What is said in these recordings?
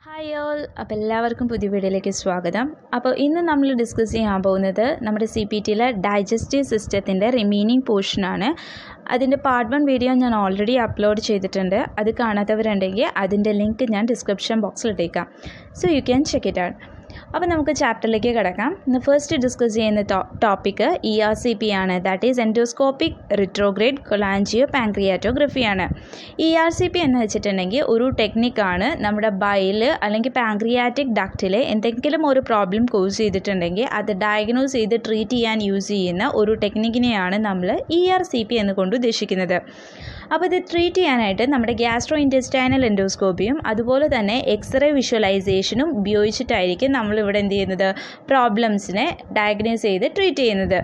Hi all, അപ്പോൾ എല്ലാവർക്കും പുതിയ വീഡിയോയിലേക്ക് സ്വാഗതം. അപ്പോൾ ഇന്ന് നമ്മൾ ഡിസ്കസ് ചെയ്യാൻ പോകുന്നത് നമ്മുടെ CPTയിലെ ഡൈജസ്റ്റീവ് സിസ്റ്റത്തിൻ്റെ റിമൈനിങ് പോർഷനാണ്. അതിൻ്റെ പാർട്ട് 1 വീഡിയോ ഞാൻ ഓൾറെഡി അപ്ലോഡ് ചെയ്തിട്ടുണ്ട്. അത് കാണാത്തവരുണ്ടെങ്കിൽ അതിൻ്റെ ലിങ്ക് ഞാൻ ഡിസ്ക്രിപ്ഷൻ ബോക്സിൽ ഇട്ടേക്കാം. So you can check it out. അപ്പോൾ നമുക്ക് ചാപ്റ്ററിലേക്ക് കിടക്കാം. ഇന്ന് ഫസ്റ്റ് ഡിസ്കസ് ചെയ്യുന്ന ടോപ്പിക്ക് ERCP ആണ്. That is endoscopic retrograde cholangiopancreatography ആണ്. ERCP എന്ന് വെച്ചിട്ടുണ്ടെങ്കിൽ ഒരു ടെക്നിക്കാണ്. നമ്മുടെ ബൈൽ അല്ലെങ്കിൽ പാൻക്രിയാറ്റിക് ഡക്റ്റിൽ എന്തെങ്കിലും ഒരു പ്രോബ്ലം കോസ് ചെയ്തിട്ടുണ്ടെങ്കിൽ അത് ഡയഗ്നോസ് ചെയ്ത് ട്രീറ്റ് ചെയ്യാൻ യൂസ് ചെയ്യുന്ന ഒരു ടെക്നിക്കിനെയാണ് നമ്മൾ ERCP എന്നുകൊണ്ട് ഉദ്ദേശിക്കുന്നത്. അപ്പോൾ ഇത് ട്രീറ്റ് ചെയ്യാനായിട്ട് നമ്മുടെ ഗ്യാസ്ട്രോ ഇൻറ്റെസ്റ്റൈനൽ എൻഡോസ്കോപ്പിയും അതുപോലെ തന്നെ എക്സ്റേ വിഷ്വലൈസേഷനും ഉപയോഗിച്ചിട്ടായിരിക്കും നമ്മളിവിടെ എന്ത് ചെയ്യുന്നത്, പ്രോബ്ലംസിനെ ഡയഗ്നോസ് ചെയ്ത് ട്രീറ്റ് ചെയ്യുന്നത്.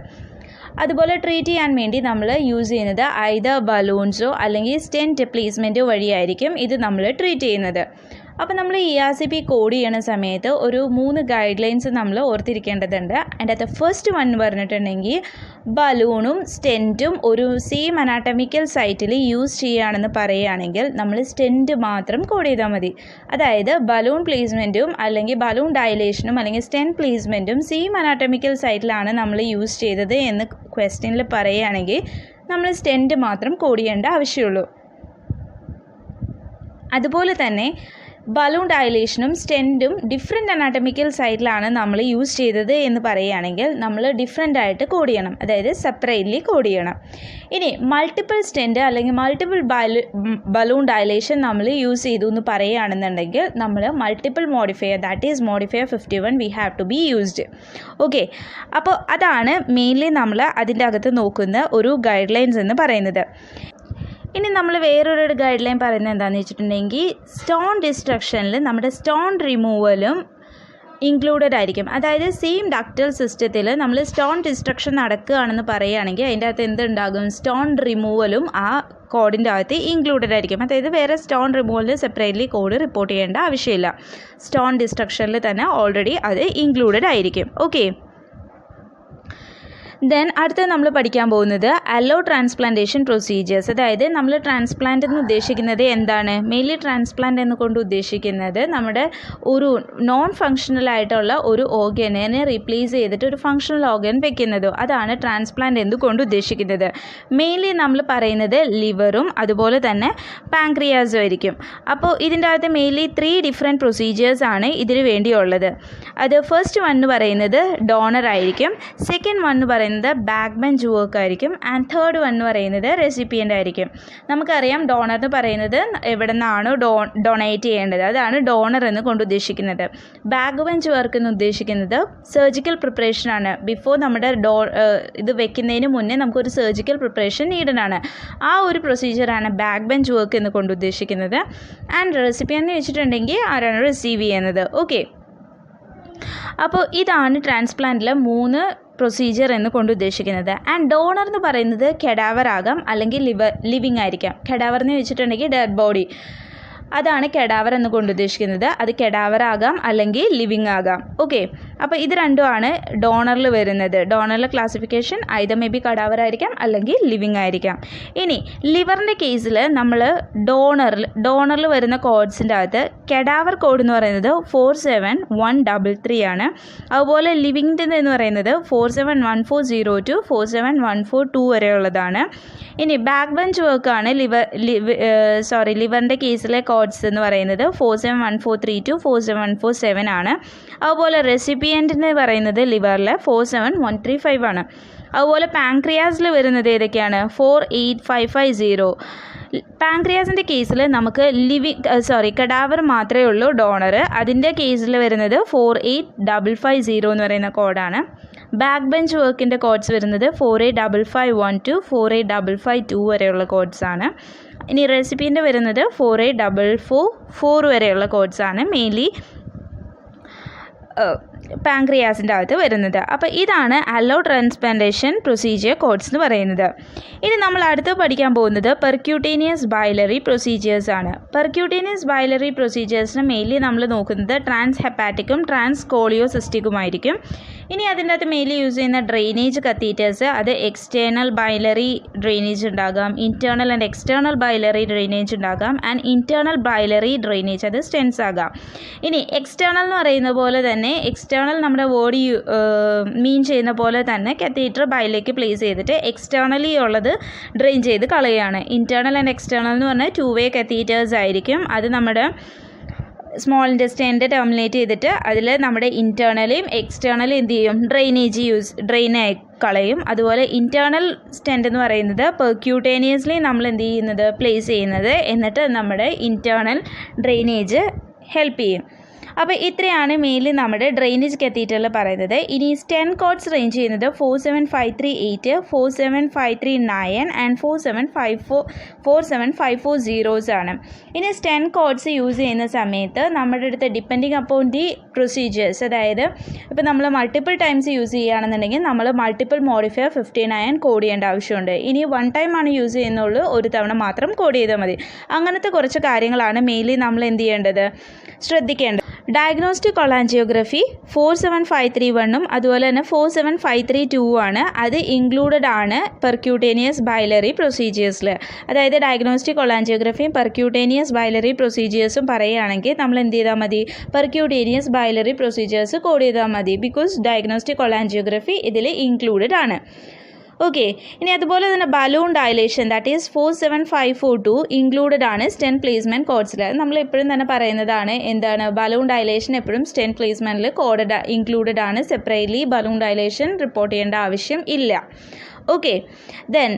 അതുപോലെ ട്രീറ്റ് ചെയ്യാൻ വേണ്ടി നമ്മൾ യൂസ് ചെയ്യുന്നത് ഐദർ ബലൂൺസോ അല്ലെങ്കിൽ സ്റ്റെൻറ്റ് പ്ലേസ്മെൻറ്റോ വഴിയായിരിക്കും ഇത് നമ്മൾ ട്രീറ്റ് ചെയ്യുന്നത്. അപ്പോൾ നമ്മൾ ERCP കോഡ് ചെയ്യണ സമയത്ത് ഒരു 3 ഗൈഡ് ലൈൻസ് നമ്മൾ ഓർത്തിരിക്കേണ്ടതുണ്ട്. അതിൻ്റെ അകത്ത് ഫസ്റ്റ് വൺ പറഞ്ഞിട്ടുണ്ടെങ്കിൽ ബലൂണും സ്റ്റെൻറ്റും ഒരു സെയിം അനാട്ടമിക്കൽ സൈറ്റിൽ യൂസ് ചെയ്യുകയാണെന്ന് പറയുകയാണെങ്കിൽ നമ്മൾ സ്റ്റെൻറ്റ് മാത്രം കോഡ് ചെയ്താൽ മതി. അതായത് ബലൂൺ പ്ലേസ്മെൻറ്റും അല്ലെങ്കിൽ ബലൂൺ ഡയലേഷനും അല്ലെങ്കിൽ സ്റ്റെൻറ്റ് പ്ലേസ്മെൻറ്റും സെയിം അനാട്ടമിക്കൽ സൈറ്റിലാണ് നമ്മൾ യൂസ് ചെയ്തത് എന്ന് ക്വസ്റ്റ്യനിൽ പറയുകയാണെങ്കിൽ നമ്മൾ സ്റ്റെൻറ്റ് മാത്രം കോഡ് ചെയ്യേണ്ട ആവശ്യമുള്ളൂ. അതുപോലെ തന്നെ ബലൂൺ ഡയലേഷനും സ്റ്റെൻറ്റും ഡിഫറെൻ്റ് അനാട്ടമിക്കൽ സൈറ്റിലാണ് നമ്മൾ യൂസ് ചെയ്തത് എന്ന് പറയുകയാണെങ്കിൽ നമ്മൾ ഡിഫറെൻ്റ് ആയിട്ട് കോഡ് ചെയ്യണം, അതായത് സെപ്പറേറ്റ്ലി കോഡ് ചെയ്യണം. ഇനി മൾട്ടിപ്പിൾ സ്റ്റെൻറ്റ് അല്ലെങ്കിൽ മൾട്ടിപ്പിൾ ബലൂൺ ഡയലേഷൻ നമ്മൾ യൂസ് ചെയ്തു എന്ന് പറയുകയാണെന്നുണ്ടെങ്കിൽ നമ്മൾ മൾട്ടിപ്പിൾ മോഡിഫയർ, ദാറ്റ് ഈസ് മodifier 51 we have to be used. Okay, അപ്പോൾ അതാണ് മെയിൻലി നമ്മൾ അതിൻ്റെ അകത്ത് നോക്കുന്ന ഒരു ഗൈഡ് ലൈൻസ് എന്ന് പറയുന്നത്. ഇനി നമ്മൾ വേറൊരു ഗൈഡ് ലൈൻ പറയുന്നത് എന്താണെന്ന് വെച്ചിട്ടുണ്ടെങ്കിൽ സ്റ്റോൺ ഡിസ്ട്രക്ഷനിൽ നമ്മുടെ സ്റ്റോൺ റിമൂവലും ഇൻക്ലൂഡഡ് ആയിരിക്കും. അതായത് സെയിം ഡക്റ്റൽ സിസ്റ്റത്തിൽ നമ്മൾ സ്റ്റോൺ ഡിസ്ട്രക്ഷൻ നടക്കുകയാണെന്ന് പറയുകയാണെങ്കിൽ അതിൻ്റെ അകത്ത് എന്തുണ്ടാകും, സ്റ്റോൺ റിമൂവലും ആ കോഡിൻ്റെ അകത്ത് ഇൻക്ലൂഡഡ് ആയിരിക്കും. അതായത് വേറെ സ്റ്റോൺ റിമൂവലിന് സെപ്പറേറ്റ്ലി കോഡ് റിപ്പോർട്ട് ചെയ്യേണ്ട ആവശ്യമില്ല. സ്റ്റോൺ ഡിസ്ട്രക്ഷനിൽ തന്നെ ഓൾറെഡി അത് ഇൻക്ലൂഡഡ് ആയിരിക്കും. ഓക്കെ, ദെൻ അടുത്ത് നമ്മൾ പഠിക്കാൻ പോകുന്നത് അലോ ട്രാൻസ്പ്ലാന്റേഷൻ പ്രൊസീജിയേഴ്സ്. അതായത് നമ്മൾ ട്രാൻസ്പ്ലാന്റ് എന്ന് ഉദ്ദേശിക്കുന്നത് എന്താണ്, മെയിൻലി ട്രാൻസ്പ്ലാന്റ് എന്ന് കൊണ്ട് ഉദ്ദേശിക്കുന്നത് നമ്മുടെ ഒരു നോൺ ഫങ്ഷണൽ ആയിട്ടുള്ള ഒരു ഓർഗനെ റീപ്ലേസ് ചെയ്തിട്ട് ഒരു ഫങ്ഷണൽ ഓർഗൻ വെക്കുന്നതോ, അതാണ് ട്രാൻസ്പ്ലാന്റ് എന്ന് കൊണ്ട് ഉദ്ദേശിക്കുന്നത്. മെയിൻലി നമ്മൾ പറയുന്നത് ലിവറും അതുപോലെ തന്നെ പാൻക്രിയാസും ആയിരിക്കും. അപ്പോൾ ഇതിൻ്റെ അകത്ത് മെയിൻലി 3 ഡിഫറെൻറ്റ് പ്രൊസീജിയേഴ്സ് ആണ് ഇതിന് വേണ്ടിയുള്ളത്. അത് ഫസ്റ്റ് വൺ എന്ന് പറയുന്നത് ഡോണർ ആയിരിക്കും, സെക്കൻഡ് വൺ എന്ന് പറയുന്നത് ബാക്ക് ബെഞ്ച് വർക്ക് ആയിരിക്കും, ആൻഡ് തേർഡ് വൺ എന്ന് പറയുന്നത് റെസിപ്പിയൻ്റ് ആയിരിക്കും. നമുക്കറിയാം ഡോണർ എന്ന് പറയുന്നത് എവിടെ നിന്നാണോ ഡൊണേറ്റ് ചെയ്യേണ്ടത്, അതാണ് ഡോണർ എന്ന് കൊണ്ട് ഉദ്ദേശിക്കുന്നത്. ബാക്ക് ബെഞ്ച് വർക്ക് എന്ന് ഉദ്ദേശിക്കുന്നത് സർജിക്കൽ പ്രിപ്പറേഷനാണ്. ബിഫോർ നമ്മുടെ ഇത് വെക്കുന്നതിന് മുന്നേ നമുക്കൊരു സർജിക്കൽ പ്രിപ്പറേഷൻ നീഡഡാണ്. ആ ഒരു പ്രൊസീജിയറാണ് ബാക്ക് ബെഞ്ച് വർക്ക് എന്ന് കൊണ്ട് ഉദ്ദേശിക്കുന്നത്. ആൻഡ് റെസിപ്പിയൻ്റ് എന്ന് വെച്ചിട്ടുണ്ടെങ്കിൽ ആരാണ് റിസീവ് ചെയ്യുന്നത്. ഓക്കെ, അപ്പോൾ ഇതാണ് ട്രാൻസ്പ്ലാന്റിലെ 3 പ്രൊസീജിയർ എന്ന് കൊണ്ട് ഉദ്ദേശിക്കുന്നത്. ആൻഡ് ഡോണർ എന്ന് പറയുന്നത് കെഡാവർ ആകാം അല്ലെങ്കിൽ ലിവിങ് ആയിരിക്കാം. കെഡാവർ എന്ന് വെച്ചിട്ടുണ്ടെങ്കിൽ ഡെഡ് ബോഡി, അതാണ് കെഡാവർ എന്ന് കൊണ്ട് ഉദ്ദേശിക്കുന്നത്. അത് കെഡാവർ ആകാം അല്ലെങ്കിൽ ലിവിങ് ആകാം. ഓക്കെ, അപ്പോൾ ഇത് രണ്ടുമാണ് ഡോണറിൽ വരുന്നത്. ഡോണറിലെ classification either may be cadaver ആയിരിക്കാം അല്ലെങ്കിൽ ലിവിങ് ആയിരിക്കാം. ഇനി ലിവറിൻ്റെ കേസിൽ നമ്മൾ ഡോണറിൽ വരുന്ന കോഡ്സിൻ്റെ അകത്ത് കെഡാവർ കോഡ് എന്ന് പറയുന്നത് 47133 ആണ്. അതുപോലെ ലിവിങ്ങിൻ്റെ എന്ന് പറയുന്നത് 471402 47142 വരെയുള്ളതാണ്. ഇനി ബാക്ക് ബെഞ്ച് വർക്കാണ് ലിവറിൻ്റെ കേസിലെ കോഡ്സ് എന്ന് പറയുന്നത് 471432 47147 ആണ്. അതുപോലെ റെസിപ്പിയൻ്റ് പറയുന്നത് ലിവറിൽ 47135 ആണ്. അതുപോലെ പാൻക്രിയാസിൽ വരുന്നത് ഏതൊക്കെയാണ്, 48550. പാൻക്രിയാസിൻ്റെ കേസിൽ നമുക്ക് കഡാവർ മാത്രമേ ഉള്ളൂ ഡോണർ. അതിൻ്റെ കേസിൽ വരുന്നത് 48550 എന്ന് പറയുന്ന കോഡാണ്. ബാക്ക് ബെഞ്ച് വർക്കിൻ്റെ കോഡ്സ് വരുന്നത് 48551 48552 വരെയുള്ള കോഡ്സാണ്. ഇനി റെസിപ്പിൻ്റെ വരുന്നത് 48444 വരെയുള്ള കോഡ്സാണ് മെയിൻലി പാങ്ക്രിയാസിൻ്റെ അകത്ത് വരുന്നത്. അപ്പോൾ ഇതാണ് അല്ലോ ട്രാൻസ്പ്ലാന്റേഷൻ പ്രൊസീജിയർ കോഡ്സ് എന്ന് പറയുന്നത്. ഇനി നമ്മൾ അടുത്ത് പഠിക്കാൻ പോകുന്നത് പെർക്യൂട്ടേനിയസ് ബൈലറി പ്രൊസീജിയേഴ്സ് ആണ്. പെർക്യൂട്ടേനിയസ് ബൈലറി പ്രൊസീജിയേഴ്സിന് മെയിൻലി നമ്മൾ നോക്കുന്നത് ട്രാൻസ് ഹെപ്പാറ്റിക്കും ട്രാൻസ് കോളിയോസിസ്റ്റിക്കുമായിരിക്കും. ഇനി അതിൻ്റെ അകത്ത് മെയിൻലി യൂസ് ചെയ്യുന്ന ഡ്രെയിനേജ് കത്തീറ്റേഴ്സ്, അത് എക്സ്റ്റേണൽ ബൈലറി ഡ്രെയിനേജ് ഉണ്ടാകാം, internal and external biliary drainage ഉണ്ടാകാം, ആൻഡ് ഇൻറ്റേർണൽ ബൈലറി ഡ്രെയിനേജ് അത് സ്റ്റെൻസ് ആകാം. ഇനി എക്സ്റ്റേണൽ എന്ന് പറയുന്ന പോലെ തന്നെ എക്സ്റ്റേണൽ നമ്മുടെ ബോഡി മീൻ ചെയ്യുന്ന പോലെ തന്നെ കത്തീറ്റർ ബൈലേക്ക് പ്ലേസ് ചെയ്തിട്ട് എക്സ്റ്റേണലി ഉള്ളത് ഡ്രെയിൻ ചെയ്ത് കളയുകയാണ്. ഇൻറ്റേർണൽ ആൻഡ് എക്സ്റ്റേണൽ എന്ന് പറഞ്ഞാൽ 2-way കത്തീറ്റേഴ്സ് ആയിരിക്കും. അത് നമ്മുടെ സ്മോൾ ഇൻറ്റസ്റ്റൈനിൽ ടെർമിനേറ്റ് ചെയ്തിട്ട് അതിൽ നമ്മുടെ ഇൻറ്റേർണലും എക്സ്റ്റേണലും എന്ത് ചെയ്യും, ഡ്രെയിനായി കളയും. അതുപോലെ ഇൻറ്റേർണൽ സ്റ്റെൻറ്റ് എന്ന് പറയുന്നത് പെർക്യൂട്ടേനിയസ്ലി നമ്മൾ എന്ത് ചെയ്യുന്നത്, പ്ലേസ് ചെയ്യുന്നത്, എന്നിട്ട് നമ്മുടെ ഇൻറ്റേർണൽ ഡ്രെയിനേജ് ഹെൽപ്പ് ചെയ്യും. അപ്പോൾ ഇത്രയാണ് മെയിൻലി നമ്മുടെ ഡ്രെയിനേജ് കത്തീറ്ററിൽ പറയുന്നത്. ഇനി സ്റ്റെൻറ്റ് കോഡ്സ് റേഞ്ച് ചെയ്യുന്നത് 47538, 47539 ആൻഡ് 47540 ആണ്. ഇനി സ്റ്റെൻറ്റ് കോഡ്സ് യൂസ് ചെയ്യുന്ന സമയത്ത് നമ്മുടെ അടുത്ത് ഡിപ്പെൻഡിങ് അപ്പോൺ ദി പ്രൊസീജിയേഴ്സ്, അതായത് ഇപ്പോൾ നമ്മൾ മൾട്ടിപ്പിൾ ടൈംസ് യൂസ് ചെയ്യുകയാണെന്നുണ്ടെങ്കിൽ നമ്മൾ മൾട്ടിപ്പിൾ മോഡിഫയർ 59 കോഡ് ചെയ്യേണ്ട ആവശ്യമുണ്ട്. ഇനി 1 ടൈമാണ് യൂസ് ചെയ്യുന്നുള്ളൂ, ഒരു തവണ മാത്രം കോഡ് ചെയ്താൽ മതി. അങ്ങനത്തെ കുറച്ച് കാര്യങ്ങളാണ് മെയിൻലി നമ്മൾ എന്ത് ചെയ്യേണ്ടത്, ശ്രദ്ധിക്കേണ്ടത്. ഡയഗ്നോസ്റ്റിക് കൊളാഞ്ചിയോഗ്രഫി 47531 അതുപോലെ തന്നെ 47532 ആണ്. അത് ഇൻക്ലൂഡഡ് ആണ് പെർക്യൂട്ടേനിയസ് ബൈലറി പ്രൊസീജിയേഴ്സിൽ. അതായത് ഡയഗ്നോസ്റ്റിക് കൊളാഞ്ചിയോഗ്രഫിയും പെർക്യൂട്ടേനിയസ് ബൈലറി പ്രൊസീജിയേഴ്സും പറയുകയാണെങ്കിൽ നമ്മൾ എന്ത് ചെയ്താൽ മതി, പെർക്യൂട്ടേനിയസ് ബൈലറി പ്രൊസീജിയേഴ്സ് കോഡ് ചെയ്താൽ മതി. ബിക്കോസ് ഡയഗ്നോസ്റ്റിക് കൊളാഞ്ചിയോഗ്രഫി ഇതിൽ ഇൻക്ലൂഡഡ് ആണ്. ഓക്കെ. ഇനി അതുപോലെ തന്നെ balloon dilation, that is 47542 included ആണ് സ്റ്റെൻറ്റ് പ്ലേസ്മെൻറ്റ് കോഡ്സിൽ. നമ്മൾ എപ്പോഴും തന്നെ പറയുന്നതാണ്, എന്താണ്, ബലൂൺ ഡയലേഷൻ എപ്പോഴും സ്റ്റെൻറ്റ് പ്ലേസ്മെൻറ്റിൽ കോഡ് ഇൻക്ലൂഡഡ് ആണ്. സെപ്പറേറ്റ്ലി ബലൂൺ ഡയലേഷൻ റിപ്പോർട്ട് ചെയ്യേണ്ട ആവശ്യം ഇല്ല. ഓക്കെ. ദെൻ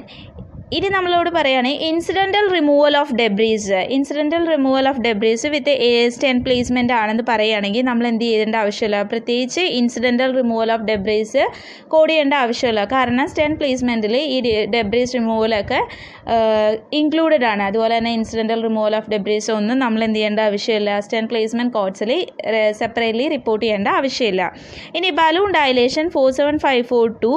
ഇനി നമ്മളോട് പറയുകയാണ് incidental removal of debris. Incidental removal of debris with stent placement ആണെന്ന് പറയുകയാണെങ്കിൽ നമ്മൾ എന്ത് ചെയ്യേണ്ട ആവശ്യമില്ല, പ്രത്യേകിച്ച് incidental removal of debris code ചെയ്യേണ്ട ആവശ്യമില്ല. കാരണം സ്റ്റെൻറ്റ് പ്ലേസ്മെൻറ്റിൽ ഈ ഡെബ്രീസ് റിമൂവലൊക്കെ ഇൻക്ലൂഡഡ് ആണ്. അതുപോലെ തന്നെ ഇൻസിഡൻറ്റൽ റിമൂവൽ ഓഫ് ഡെബ്രീസ് ഒന്നും നമ്മൾ എന്ത് ചെയ്യേണ്ട ആവശ്യമില്ല, സ്റ്റെൻറ്റ് പ്ലേസ്മെൻറ്റ് കോഡ്സിൽ സെപ്പറേറ്റ്ലി റിപ്പോർട്ട് ചെയ്യേണ്ട ആവശ്യമില്ല. ഇനി ബലൂൺ ഡയലേഷൻ 47542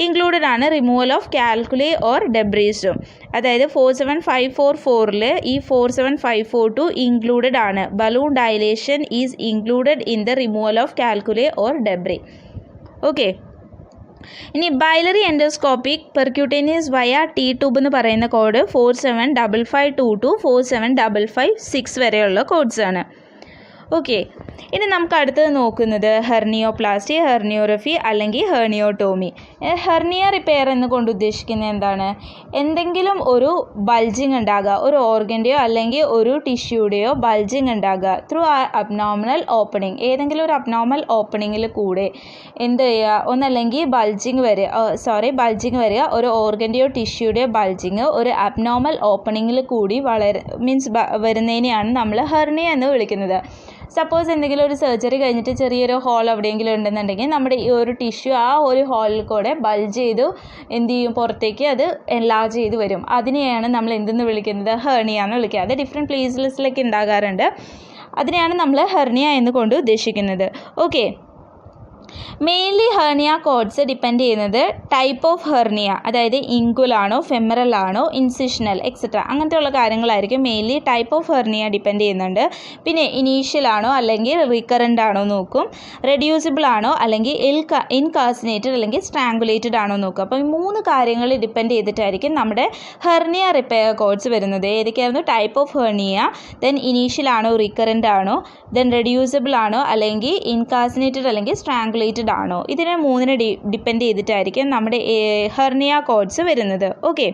ഇൻക്ലൂഡഡ് ആണ് removal of calculi or debris. അതായത് 47544 ഈ 47542 ഇൻക്ലൂഡഡ് ആണ്. Balloon dilation is included in the removal of calculi or debris. Okay. ഇനി ബൈലറി എൻഡോസ്കോപ്പിക് പെർക്യൂട്ടേനിയസ് വയ ടി ട്യൂബ് എന്ന് പറയുന്ന കോഡ് 475522 47556 വരെയുള്ള കോഡ്സ് ആണ്. ഓക്കെ. ഇനി നമുക്ക് അടുത്തത് നോക്കുന്നത് ഹെർണിയോപ്ലാസ്റ്റി, ഹെർണിയോഗ്രഫി അല്ലെങ്കിൽ ഹെർണിയോട്ടോമി. ഹെർണിയ റിപ്പയർ എന്നുകൊണ്ട് ഉദ്ദേശിക്കുന്നത് എന്താണ്, എന്തെങ്കിലും ഒരു ബൾജിങ് ഉണ്ടാകുക, ഒരു ഓർഗൻ്റെയോ അല്ലെങ്കിൽ ഒരു ടിഷ്യൂടെയോ ബൾജിങ് ഉണ്ടാകുക ത്രൂ അബ്നോമിനൽ ഓപ്പണിങ്. ഏതെങ്കിലും ഒരു അബ്നോർമൽ ഓപ്പണിങ്ങിൽ കൂടെ എന്ത് ചെയ്യുക, ഒന്നല്ലെങ്കിൽ ബൾജിങ് വരിക, ഒരു ഓർഗൻ്റെയോ ടിഷ്യൂടെയോ ബൾജിങ് ഒരു അബ്നോർമൽ ഓപ്പണിങ്ങിൽ കൂടി വരുന്നതിനെയാണ് നമ്മൾ ഹെർണിയ എന്ന് വിളിക്കുന്നത്. സപ്പോസ് എന്തെങ്കിലും ഒരു സർജറി കഴിഞ്ഞിട്ട് ചെറിയൊരു ഹോൾ എവിടെയെങ്കിലും ഉണ്ടെന്നുണ്ടെങ്കിൽ നമ്മുടെ ഈ ഒരു ടിഷ്യൂ ആ ഒരു ഹോളിൽ കൂടെ ബൾജ് ചെയ്തു എന്ത് ചെയ്യും, പുറത്തേക്ക് അത് എൻലാർജ് ചെയ്ത് വരും. അതിനെയാണ് നമ്മൾ എന്തെന്ന് വിളിക്കുന്നത്, ഹെർണിയ എന്ന് വിളിക്കുക. അത് ഡിഫറെൻറ്റ് പ്ലേസിലൊക്കെ ഉണ്ടാകാറുണ്ട്. അതിനെയാണ് നമ്മൾ ഹെർണിയ എന്ന് കൊണ്ട് ഉദ്ദേശിക്കുന്നത്. Okay. Mainly hernia codes depend ചെയ്യുന്നത് ടൈപ്പ് ഓഫ് ഹെർണിയ, അതായത് ഇൻകുലാണോ, ഫെമറൽ ആണോ, ഇൻസിഷണൽ എക്സെട്ര അങ്ങനത്തെ ഉള്ള കാര്യങ്ങളായിരിക്കും mainly type of hernia depend ചെയ്യുന്നുണ്ട്. പിന്നെ ഇനീഷ്യൽ ആണോ അല്ലെങ്കിൽ റീകറൻ്റ് ആണോ നോക്കും, റെഡ്യൂസിബിൾ ആണോ അല്ലെങ്കിൽ ഇൻകാസിനേറ്റഡ് അല്ലെങ്കിൽ സ്ട്രാങ്കുലേറ്റഡ് ആണോ നോക്കും. അപ്പോൾ ഈ 3 കാര്യങ്ങൾ ഡിപ്പെൻഡ് ചെയ്തിട്ടായിരിക്കും നമ്മുടെ ഹെർണിയ റിപ്പയർ കോഡ്സ് വരുന്നത്. ഏതൊക്കെയായിരുന്നു, type of hernia, then initial ആണോ റീകറൻ്റ് ആണോ, ദെൻ റെഡ്യൂസിബിൾ ആണോ അല്ലെങ്കിൽ ഇൻകാസിനേറ്റഡ് അല്ലെങ്കിൽ സ്ട്രാങ്കുലേറ്റഡ് ആണോ. ഇതിനെ 3 ഡിപ്പെൻഡ് ചെയ്തിട്ടായിരിക്കും നമ്മുടെ ഹെർണിയ കോഡ്സ് വരുന്നത്. ഓക്കെ.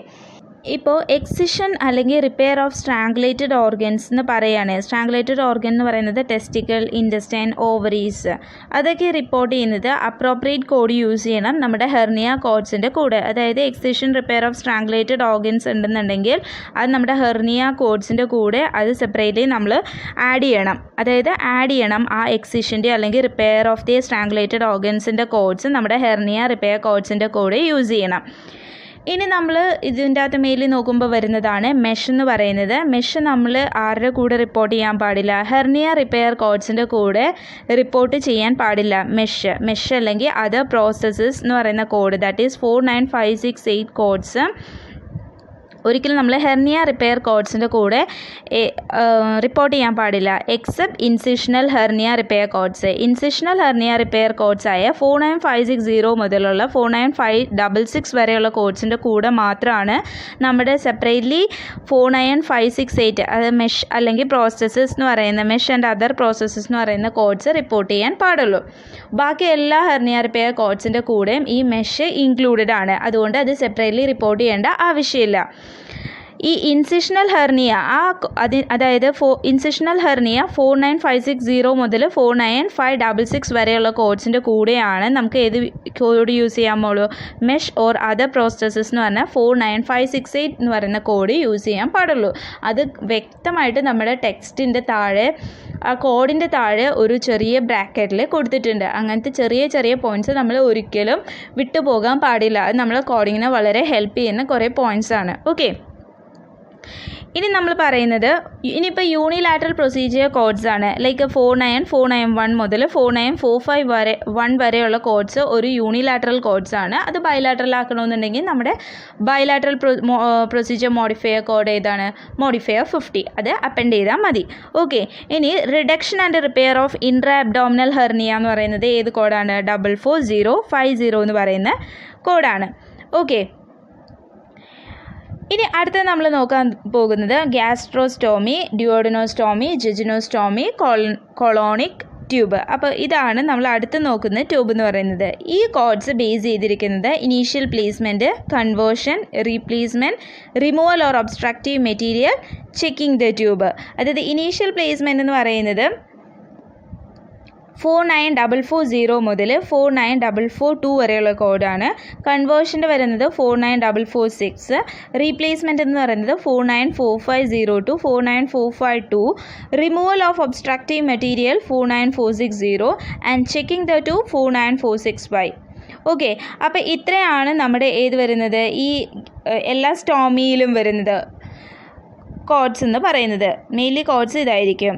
ഇപ്പോൾ എക്സിഷൻ അല്ലെങ്കിൽ റിപ്പയർ ഓഫ് സ്ട്രാങ്കുലേറ്റഡ് ഓർഗൻസ് എന്ന് പറയുകയാണ്. സ്ട്രാങ്കുലേറ്റഡ് ഓർഗൻ എന്ന് പറയുന്നത് ടെസ്റ്റിക്കിൾ, ഇൻറ്റസ്റ്റൈൻ, ഓവറീസ്, അതൊക്കെ റിപ്പോർട്ട് ചെയ്യുന്നത് അപ്രോപ്രിയേറ്റ് കോഡ് യൂസ് ചെയ്യണം നമ്മുടെ ഹെർണിയ കോഡ്സിൻ്റെ കൂടെ. അതായത് എക്സിഷൻ, റിപ്പയർ ഓഫ് സ്ട്രാങ്കുലേറ്റഡ് ഓർഗൻസ് ഉണ്ടെന്നുണ്ടെങ്കിൽ അത് നമ്മുടെ ഹെർണിയ കോഡ്സിൻ്റെ കൂടെ അത് സെപ്പറേറ്റ്ലി നമ്മൾ ആഡ് ചെയ്യണം. ആ എക്സിഷൻ്റെ അല്ലെങ്കിൽ റിപ്പയർ ഓഫ് ദി സ്ട്രാങ്കുലേറ്റഡ് ഓർഗൻസിൻ്റെ കോഡ്സ് നമ്മുടെ ഹെർണിയ റിപ്പയർ കോഡ്സിൻ്റെ കൂടെ യൂസ് ചെയ്യണം. ഇനി നമ്മൾ ഇതിൻ്റെ അകത്ത് മെയിലിൽ നോക്കുമ്പോൾ വരുന്നതാണ് മെഷ് എന്ന് പറയുന്നത്. മെഷ് നമ്മൾ ആരുടെ കൂടെ റിപ്പോർട്ട് ചെയ്യാൻ പാടില്ല? ഹെർണിയ റിപ്പയർ കോഡ്സിൻ്റെ കൂടെ റിപ്പോർട്ട് ചെയ്യാൻ പാടില്ല. മെഷ് അല്ലെങ്കിൽ അതർ പ്രോസസ്സസ് എന്ന് പറയുന്ന കോഡ്, ദാറ്റ് ഈസ് 49568 കോഡ്സ് ഒരിക്കലും നമ്മൾ ഹെർണിയ റിപ്പയർ കോഡ്സിൻ്റെ കൂടെ റിപ്പോർട്ട് ചെയ്യാൻ പാടില്ല. Except incisional hernia repair codes. Incisional hernia repair codes ആയ 49560 മുതലുള്ള 49566 വരെയുള്ള കോഡ്സിൻ്റെ കൂടെ മാത്രമാണ് നമ്മുടെ സെപ്പറേറ്റ്ലി 49568 അത് മെഷ് അല്ലെങ്കിൽ പ്രോസസ്സസ് എന്ന് പറയുന്ന മെഷ് ആൻഡ് അതർ പ്രോസസ്സസ് എന്ന് പറയുന്ന കോഡ്സ് റിപ്പോർട്ട് ചെയ്യാൻ പാടുള്ളൂ. ബാക്കി എല്ലാ ഹെർണിയ റിപ്പയർ കോഡ്സിൻ്റെ കൂടെയും ഈ മെഷ് ഇൻക്ലൂഡഡ് ആണ്. അതുകൊണ്ട് അത് സെപ്പറേറ്റ്ലി റിപ്പോർട്ട് ചെയ്യേണ്ട ആവശ്യമില്ല. ഈ ഇൻസിഷണൽ ഹെർണിയ അതായത് ഇൻസിഷണൽ ഹെർണിയ 49560 മുതൽ 49566 വരെയുള്ള കോഡ്സിൻ്റെ കൂടെയാണ് നമുക്ക് ഏത് കോഡ് യൂസ് ചെയ്യാമോളൂ? മെഷ് ഓർ അതർ പ്രോസസ്സസ് എന്ന് പറഞ്ഞാൽ 49568 എന്ന് പറയുന്ന കോഡ് യൂസ് ചെയ്യാൻ പാടുള്ളൂ. അത് വ്യക്തമായിട്ട് നമ്മുടെ ടെക്സ്റ്റിൻ്റെ താഴെ ആ കോഡിൻ്റെ താഴെ ഒരു ചെറിയ ബ്രാക്കറ്റിൽ കൊടുത്തിട്ടുണ്ട്. അങ്ങനത്തെ ചെറിയ ചെറിയ പോയിൻറ്റ്സ് നമ്മൾ ഒരിക്കലും വിട്ടുപോകാൻ പാടില്ല. അത് നമ്മളെ കോഡിങ്ങിനെ വളരെ ഹെൽപ്പ് ചെയ്യുന്ന കുറേ പോയിൻറ്റ്സാണ്. ഓക്കെ, ഇനി നമ്മൾ പറയുന്നത് ഇനിയിപ്പോൾ യൂണിലാറ്ററൽ പ്രൊസീജിയർ കോഡ്സ് ആണ്. ലൈക്ക് 49491 മുതൽ 49451 വരെയുള്ള കോഡ്സ് ഒരു യൂണിലാറ്ററൽ കോഡ്സ് ആണ്. അത് ബൈലാറ്ററൽ ആക്കണമെന്നുണ്ടെങ്കിൽ നമ്മുടെ ബൈലാറ്ററൽ പ്രൊസീജിയർ മോഡിഫയർ കോഡ് ഏതാണ്? മോഡിഫയർ 50. അത് അപ്പൻഡ് ചെയ്താൽ മതി. ഓക്കെ, ഇനി reduction and repair of intra abdominal hernia എന്ന് പറയുന്നത് ഏത് കോഡാണ്? 44050 എന്ന് പറയുന്ന കോഡാണ്. ഓക്കെ, ഇനി അടുത്ത നമ്മൾ നോക്കാൻ പോകുന്നത് ഗ്യാസ്ട്രോസ്റ്റോമി, ഡ്യുയോഡനോസ്റ്റോമി, ജെജിനോസ്റ്റോമി, കൊളോണിക് ട്യൂബ്. അപ്പോൾ ഇതാണ് നമ്മൾ അടുത്ത് നോക്കുന്ന ട്യൂബ് എന്ന് പറയുന്നത്. ഈ കോഡ്സ് ബേസ് ചെയ്തിരിക്കുന്നത് initial placement, conversion, replacement, removal or obstructive material, checking the tube. അതായത് ഇനീഷ്യൽ പ്ലേസ്മെൻറ്റ് എന്ന് പറയുന്നത് 49440 മുതൽ 49442 വരെയുള്ള കോഡാണ്. കൺവേർഷൻ്റെ വരുന്നത് 49446. റീപ്ലേസ്മെൻറ്റ് എന്ന് പറയുന്നത് 49450 to 49452. Removal of obstructive material 49460 and checking the tube 49465. Okay, അപ്പോൾ ഇത്രയാണ് നമ്മുടെ ഏത് വരുന്നത് ഈ എല്ലാ സ്റ്റോമിയിലും വരുന്നത് കോഡ്സ് എന്ന് പറയുന്നത്. മെയിൻലി കോഡ്സ് ഇതായിരിക്കും.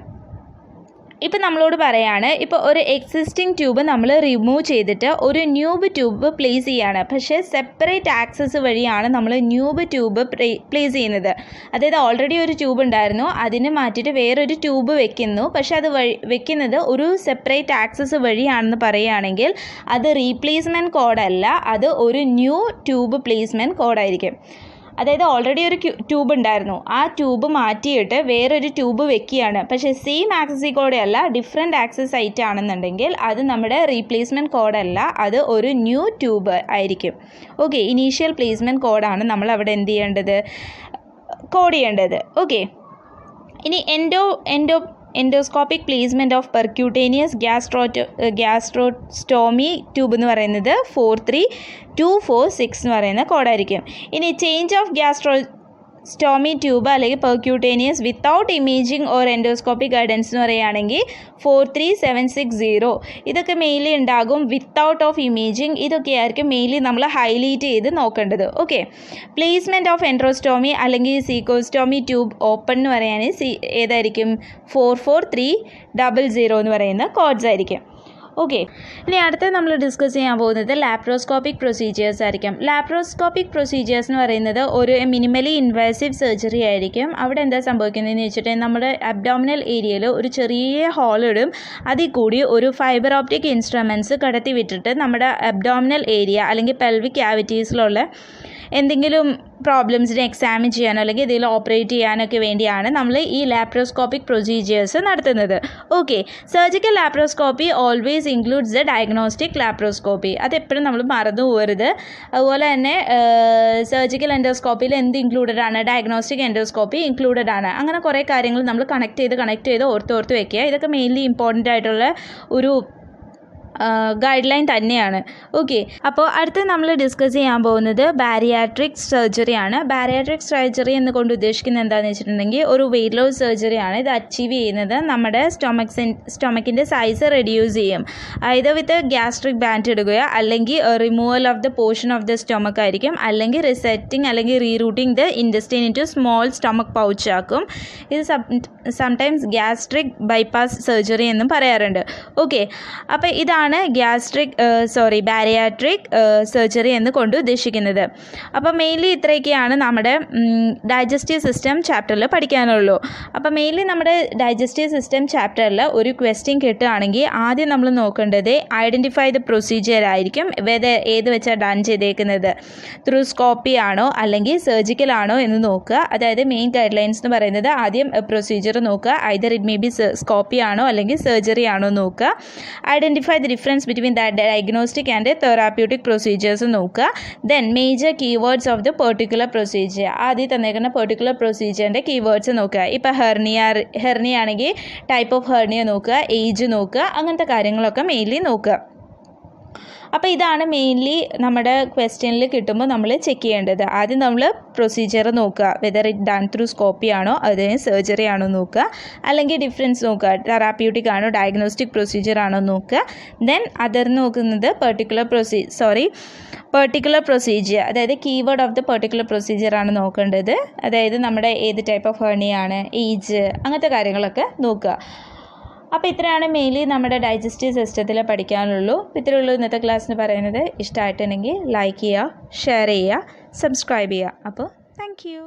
ഇപ്പം നമ്മളോട് പറയാണ്, ഇപ്പോൾ ഒരു എക്സിസ്റ്റിംഗ് ട്യൂബ് നമ്മൾ റിമൂവ് ചെയ്തിട്ട് ഒരു ന്യൂബ് ട്യൂബ് പ്ലേസ് ചെയ്യാണ്. പക്ഷേ സെപ്പറേറ്റ് ആക്സസ് വഴിയാണ് നമ്മൾ ന്യൂബ് ട്യൂബ് പ്ലേസ് ചെയ്യുന്നത്. അതായത് ഓൾറെഡി ഒരു ട്യൂബ് ഉണ്ടായിരുന്നു, അതിന് മാറ്റിയിട്ട് വേറൊരു ട്യൂബ് വെക്കുന്നു. പക്ഷേ അത് വെക്കുന്നത് ഒരു സെപ്പറേറ്റ് ആക്സസ് വഴിയാണെന്ന് പറയുകയാണെങ്കിൽ അത് റീപ്ലേസ്മെൻറ്റ് കോഡല്ല, അത് ഒരു ന്യൂ ട്യൂബ് പ്ലേസ്മെൻറ്റ് കോഡായിരിക്കും. അതായത് ഓൾറെഡി ഒരു ട്യൂബ് ഉണ്ടായിരുന്നു, ആ ട്യൂബ് മാറ്റിയിട്ട് വേറൊരു ട്യൂബ് വെക്കുകയാണ്. പക്ഷേ സെയിം ആക്സസ് കോഡല്ല, ഡിഫറെൻറ്റ് ആക്സസ് സൈറ്റ് ആണെന്നുണ്ടെങ്കിൽ അത് നമ്മുടെ റീപ്ലേസ്മെൻറ്റ് കോഡല്ല, അത് ഒരു ന്യൂ ട്യൂബ് ആയിരിക്കും. ഓക്കെ, ഇനീഷ്യൽ പ്ലേസ്മെൻറ്റ് കോഡാണ് നമ്മൾ അവിടെ എന്ത് ചെയ്യേണ്ടത്? കോഡ് ചെയ്യേണ്ടത്. ഓക്കെ, ഇനി endoscopic placement of percutaneous gastrostomy tube എന്ന് പറയുന്നത് 43246 എന്ന് പറയുന്ന കോഡായിരിക്കും. ഇനി ചേഞ്ച് ഓഫ് സ്റ്റോമി ട്യൂബ് അല്ലെങ്കിൽ percutaneous without imaging or endoscopic guidance എന്ന് പറയുകയാണെങ്കിൽ 43760. ഇതൊക്കെ മെയിൻലി ഉണ്ടാകും വിത്തൗട്ട് ഓഫ് ഇമേജിങ്. ഇതൊക്കെയായിരിക്കും മെയിൻലി നമ്മൾ ഹൈലൈറ്റ് ചെയ്ത് നോക്കേണ്ടത്. ഓക്കെ, പ്ലേസ്മെൻറ്റ് ഓഫ് എൻഡ്രോസ്റ്റോമി അല്ലെങ്കിൽ സീക്കോസ്റ്റോമി ട്യൂബ് ഓപ്പൺ എന്ന് പറയുകയാണെങ്കിൽ ഏതായിരിക്കും? 44300 എന്ന് പറയുന്ന കോഡ്സ് ആയിരിക്കും. ഓക്കെ, ഇനി അടുത്ത നമ്മൾ ഡിസ്കസ് ചെയ്യാൻ പോകുന്നത് ലാപ്രോസ്കോപ്പിക് പ്രൊസീജിയേഴ്സ് ആയിരിക്കും. ലാപ്രോസ്കോപ്പിക് പ്രൊസീജിയേഴ്സ് എന്ന് പറയുന്നത് ഒരു മിനിമലി ഇൻവേസീവ് സർജറി ആയിരിക്കും. അവിടെ എന്താ സംഭവിക്കുന്നതെന്ന് വെച്ചിട്ടുണ്ടെങ്കിൽ നമ്മുടെ അബ്ഡോമിനൽ ഏരിയയിൽ ഒരു ചെറിയ ഹോളിടും, അതിൽ കൂടി ഒരു ഫൈബർ ഓപ്റ്റിക് ഇൻസ്ട്രുമെൻറ്റ്സ് കടത്തി വിട്ടിട്ട് നമ്മുടെ അബ്ഡോമിനൽ ഏരിയ അല്ലെങ്കിൽ പെൽവിക് ക്യാവിറ്റീസിലുള്ള എന്തെങ്കിലും പ്രോബ്ലംസിനെ എക്സാമിൻ ചെയ്യാനോ അല്ലെങ്കിൽ ഇതിൽ ഓപ്പറേറ്റ് ചെയ്യാനൊക്കെ വേണ്ടിയാണ് നമ്മൾ ഈ ലാപ്രോസ്കോപ്പിക് പ്രൊസീജിയേഴ്സ് നടത്തുന്നത്. Okay, surgical laparoscopy always includes the diagnostic laparoscopy. അതെപ്പോഴും നമ്മൾ മറന്നു പോകരുത്. അതുപോലെ തന്നെ സർജിക്കൽ എൻഡോസ്കോപ്പിയിൽ എന്ത് ഇൻക്ലൂഡഡ് ആണ്? ഡയഗ്നോസ്റ്റിക് എൻഡോസ്കോപ്പി ഇൻക്ലൂഡഡ് ആണ്. അങ്ങനെ കുറേ കാര്യങ്ങൾ നമ്മൾ കണക്ട് ചെയ്ത് ഓർത്ത് വയ്ക്കുക. ഇതൊക്കെ മെയിൻലി ഇമ്പോർട്ടൻ്റ് ആയിട്ടുള്ള ഒരു ഗൈഡ് ലൈൻ തന്നെയാണ്. ഓക്കെ, അപ്പോൾ അടുത്ത് നമ്മൾ ഡിസ്കസ് ചെയ്യാൻ പോകുന്നത് ബാരിയാട്രിക് സർജറിയാണ്. ബാരിയാട്രിക് സർജറി എന്ന് കൊണ്ട് ഉദ്ദേശിക്കുന്നത് എന്താണെന്ന് വെച്ചിട്ടുണ്ടെങ്കിൽ ഒരു വെയിറ്റ് ലോസ് സർജറിയാണ്. ഇത് അച്ചീവ് ചെയ്യുന്നത് നമ്മുടെ സ്റ്റൊമക്കിൻ്റെ സൈസ് റെഡ്യൂസ് ചെയ്യും. അതായത് വിത്ത് ഗ്യാസ്ട്രിക് ബാൻഡ് ഇടുകയോ അല്ലെങ്കിൽ removal of the portion of the stomach ആയിരിക്കും, അല്ലെങ്കിൽ റിസെറ്റിംഗ് അല്ലെങ്കിൽ rerouting the intestine into small stomach pouch ആക്കും. ഇത് സംടൈംസ് ഗ്യാസ്ട്രിക് ബൈപ്പാസ് സർജറി എന്നും പറയാറുണ്ട്. ഓക്കെ, അപ്പോൾ ഇതാണ് ബാരിയാട്രിക് സർജറി എന്ന് കൊണ്ട് ഉദ്ദേശിക്കുന്നത്. അപ്പോൾ മെയിൻലി ഇത്രയൊക്കെയാണ് നമ്മുടെ ഡൈജസ്റ്റീവ് സിസ്റ്റം ചാപ്റ്ററിൽ പഠിക്കാനുള്ളൂ. അപ്പോൾ മെയിൻലി നമ്മുടെ ഡൈജസ്റ്റീവ് സിസ്റ്റം ചാപ്റ്ററിൽ ഒരു ക്വസ്റ്റ്യൻ കിട്ടുകയാണെങ്കിൽ ആദ്യം നമ്മൾ നോക്കേണ്ടത് ഐഡൻറ്റിഫൈ ദ പ്രൊസീജിയർ ആയിരിക്കും. ഏത് വെച്ചാൽ ഡൺ ചെയ്തേക്കുന്നത്, ത്രൂ സ്കോപ്പി ആണോ അല്ലെങ്കിൽ സർജിക്കൽ ആണോ എന്ന് നോക്കുക. അതായത് മെയിൻ ഗൈഡ് ലൈൻസ് എന്ന് പറയുന്നത് ആദ്യം പ്രൊസീജിയർ നോക്കുക, either it may be scopy ആണോ അല്ലെങ്കിൽ സർജറി ആണോ നോക്കുക. Identify the difference between the diagnostic and therapeutic procedures നോക്കുക. Then major keywords of the particular procedure, ആദ്യം തന്നേക്കുന്ന പെർട്ടിക്കുലർ പ്രൊസീജിയറിൻ്റെ കീവേഡ്സ് നോക്കുക. ഇപ്പോൾ ഹെർണിയ ആണെങ്കിൽ ടൈപ്പ് ഓഫ് ഹെർണിയ നോക്കുക, ഏജ് നോക്കുക, അങ്ങനത്തെ കാര്യങ്ങളൊക്കെ മെയിൻലി നോക്കുക. അപ്പോൾ ഇതാണ് മെയിൻലി നമ്മുടെ ക്വസ്റ്റ്യനിൽ കിട്ടുമ്പോൾ നമ്മൾ ചെക്ക് ചെയ്യേണ്ടത്. ആദ്യം നമ്മൾ പ്രൊസീജിയർ നോക്കുക, വെദർ ഇറ്റ് ഡൺ ത്രൂ സ്കോപ്പി ആണോ അതിന് സർജറി ആണോ നോക്കുക, അല്ലെങ്കിൽ ഡിഫറൻസ് നോക്കുക, തെറാപ്യൂട്ടിക് ആണോ ഡയഗ്നോസ്റ്റിക് പ്രൊസീജിയർ ആണോ നോക്കുക. ദെൻ അതർ നോക്കുന്നത് പെർട്ടിക്കുലർ പ്രൊസീജിയർ, അതായത് keyword of the particular procedure ആണ് നോക്കേണ്ടത്. അതായത് നമ്മുടെ ഏത് ടൈപ്പ് ഓഫ് ഹെർണിയാണ്, ഏജ്, അങ്ങനത്തെ കാര്യങ്ങളൊക്കെ നോക്കുക. അപ്പോൾ ഇത്രയാണ് മെയിൻലി നമ്മുടെ ഡൈജസ്റ്റീവ് സിസ്റ്റത്തിൽ പഠിക്കാനുള്ളൂ. ഇത്രയുള്ളൂ ഇന്നത്തെ ക്ലാസ്സിന് പറയുന്നത്. ഇഷ്ടമായിട്ടുണ്ടെങ്കിൽ ലൈക്ക് ചെയ്യുക, ഷെയർ ചെയ്യുക, സബ്സ്ക്രൈബ് ചെയ്യുക. അപ്പോൾ താങ്ക് യു.